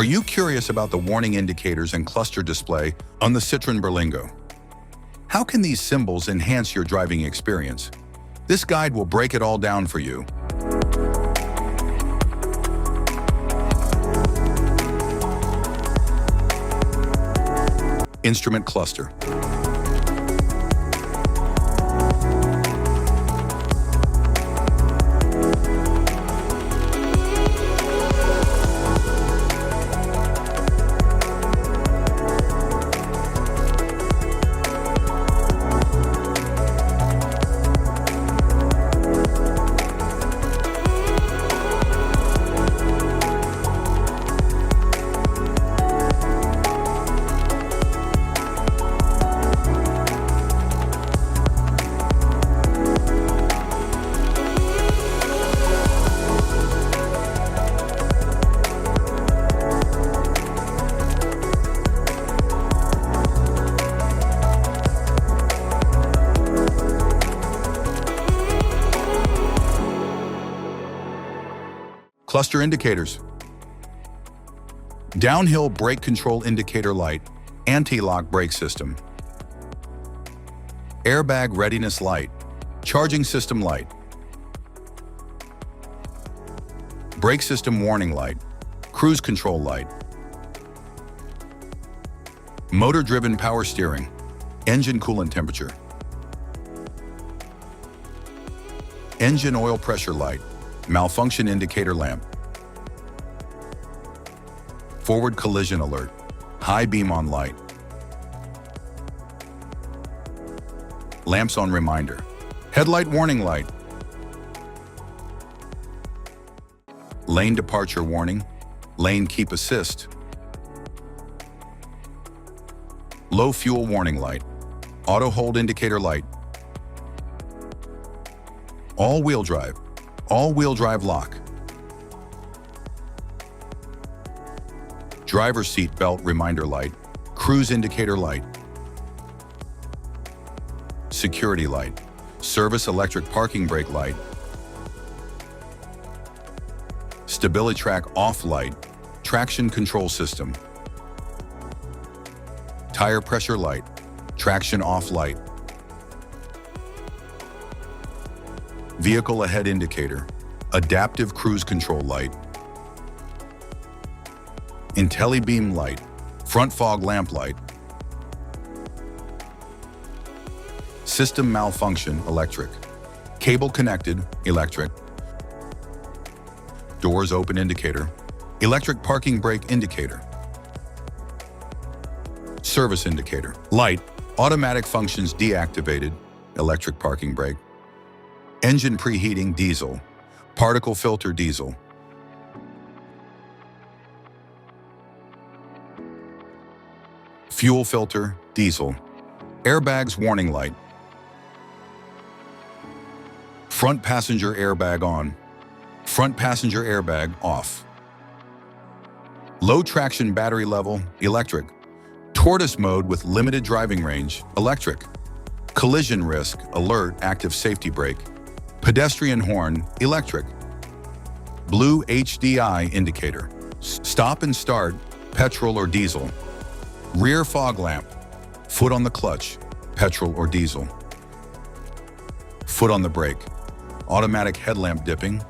Are you curious about the warning indicators and cluster display on the Citroen Berlingo? How can these symbols enhance your driving experience? This guide will break it all down for you. Instrument cluster. Cluster indicators. Downhill brake control indicator light, anti-lock brake system. Airbag readiness light, charging system light. Brake system warning light, cruise control light. Motor-driven power steering, engine coolant temperature. Engine oil pressure light, malfunction indicator lamp. Forward collision alert, high beam on light. Lamps on reminder, headlight warning light. Lane departure warning, lane keep assist. Low fuel warning light, auto hold indicator light. All-wheel drive lock. Driver's seat belt reminder light, cruise indicator light. Security light, service electric parking brake light. Stability track off light, traction control system. Tire pressure light, traction off light. Vehicle ahead indicator, adaptive cruise control light. IntelliBeam light, front fog lamp light. System malfunction electric, cable connected electric. Doors open indicator, electric parking brake indicator. Service indicator, light, automatic functions deactivated, electric parking brake. Engine preheating diesel, particle filter diesel. Fuel filter diesel. Airbags warning light. Front passenger airbag on, front passenger airbag off. Low traction battery level electric. Tortoise mode with limited driving range electric. Collision risk alert active safety brake. Pedestrian horn, electric. Blue HDI indicator. Stop and start, petrol or diesel. Rear fog lamp. Foot on the clutch, petrol or diesel. Foot on the brake. Automatic headlamp dipping.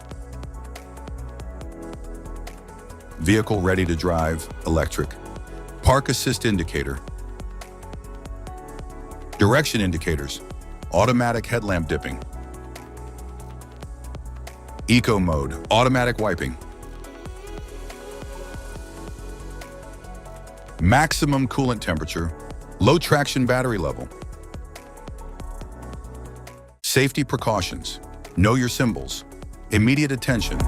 Vehicle ready to drive, electric. Park assist indicator. Direction indicators. Automatic headlamp dipping. Eco mode, automatic wiping. Maximum coolant temperature, low traction battery level. Safety precautions, know your symbols, immediate attention.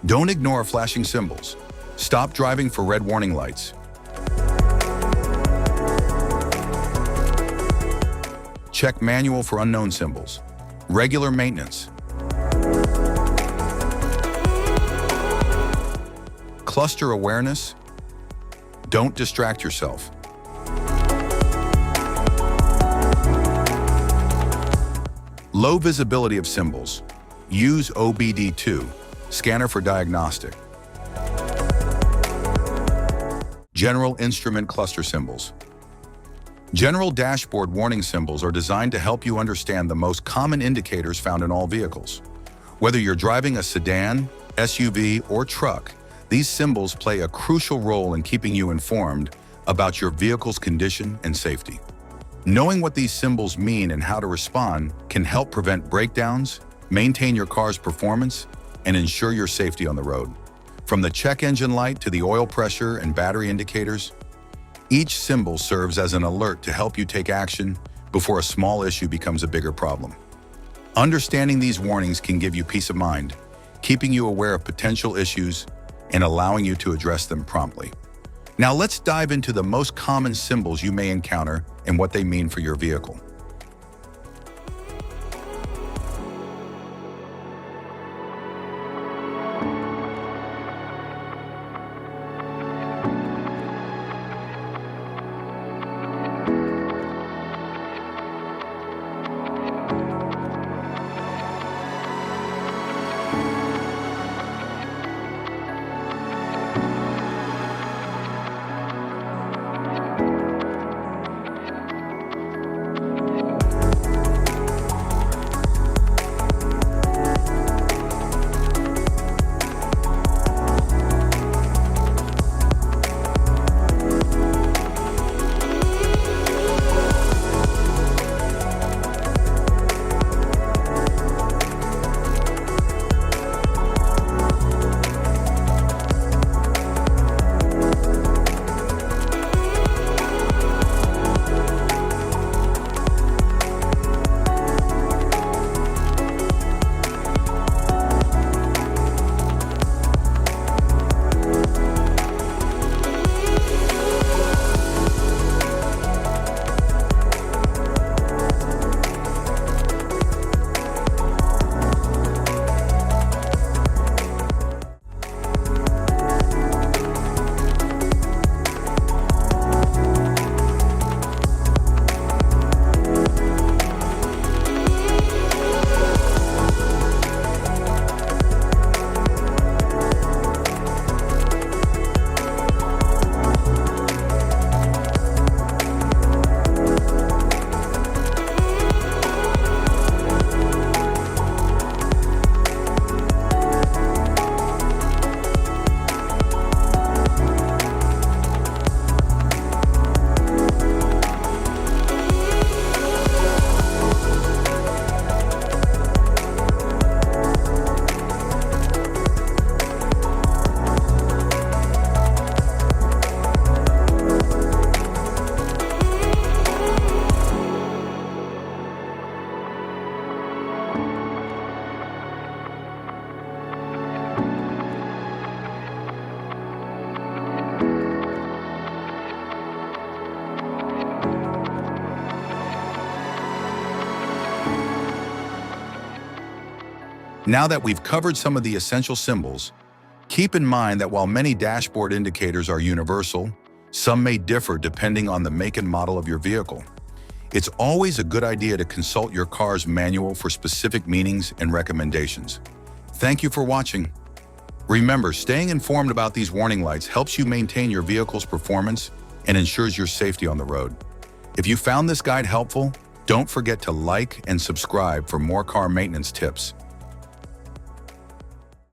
Don't ignore flashing symbols. Stop driving for red warning lights. Check manual for unknown symbols. Regular maintenance. Cluster awareness. Don't distract yourself. Low visibility of symbols. Use OBD2, scanner for diagnostic. General instrument cluster symbols. General dashboard warning symbols are designed to help you understand the most common indicators found in all vehicles. Whether you're driving a sedan, SUV, or truck, these symbols play a crucial role in keeping you informed about your vehicle's condition and safety. Knowing what these symbols mean and how to respond can help prevent breakdowns, maintain your car's performance, and ensure your safety on the road. From the check engine light to the oil pressure and battery indicators, each symbol serves as an alert to help you take action before a small issue becomes a bigger problem. Understanding these warnings can give you peace of mind, keeping you aware of potential issues and allowing you to address them promptly. Now let's dive into the most common symbols you may encounter and what they mean for your vehicle. Now that we've covered some of the essential symbols, keep in mind that while many dashboard indicators are universal, some may differ depending on the make and model of your vehicle. It's always a good idea to consult your car's manual for specific meanings and recommendations. Thank you for watching. Remember, staying informed about these warning lights helps you maintain your vehicle's performance and ensures your safety on the road. If you found this guide helpful, don't forget to like and subscribe for more car maintenance tips.